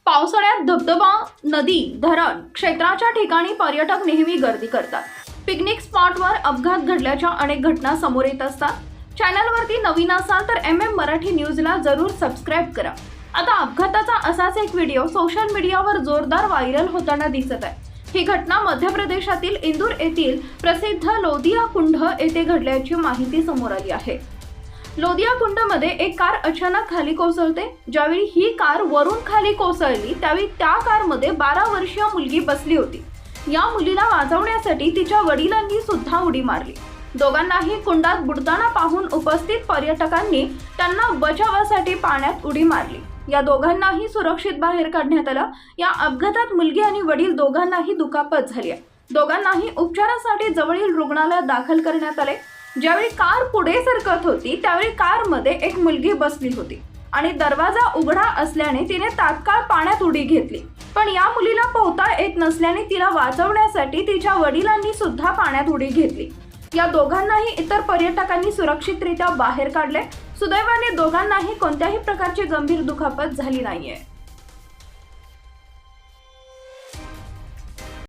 पावसाळ्यात धबधबा, नदी, धरण क्षेत्राच्या ठिकाणी पर्यटक नेहमी गर्दी करतात. पिकनिक स्पॉटवर अपघात घडल्याच्या अनेक घटना समोर येत असतात. चॅनलवरती नवीन असाल तर मराठी न्यूजला जरूर सबस्क्राईब करा. आता अपघाताचा असाच एक व्हिडिओ सोशल मीडियावर जोरदार व्हायरल होताना दिसत आहे. ही घटना मध्य प्रदेशातील इंदूर येथील प्रसिद्ध लोदिया कुंड येथे घडल्याची माहिती समोर आली आहे. लोदिया कुंडमध्ये एक कार अचानक खाली कोसळते. ज्यावेळी ही कार वरून खाली कोसळली त्यावेळी त्या कारमध्ये 12 वर्षीय मुलगी बसली होती. या मुलीला वाचवण्यासाठी तिच्या वडिलांनी सुद्धा उडी मारली. दोघांनाही कुंडात बुडताना पाहून उपस्थित पर्यटकांनी त्यांना बचावासाठी पाण्यात उडी मारली. या दोघांनाही सुरक्षित बाहेर काढण्यात आलं. या अपघातात मुलगी आणि वडील दोघांनाही दुखापत झाली आहे. दोघांनाही उपचारासाठी जवळील रुग्णालयात दाखल करण्यात आले. ज्यावेळी कार पुढे सरकत होती त्यावेळी कारमध्ये एक मुलगी बसली होती आणि दरवाजा उघडा असल्याने तिने तात्काळ पाण्यात उडी घेतली. पण या मुलीला पोहता येत नसल्याने तिला वाचवण्यासाठी तिच्या वडिलांनी सुद्धा पाण्यात उडी घेतली. या दोघांनाही इतर पर्यटकांनी सुरक्षितरित्या बाहेर काढले. सुदैवाने दोघांनाही कोणत्याही प्रकारची गंभीर दुखापत झाली नाहीये.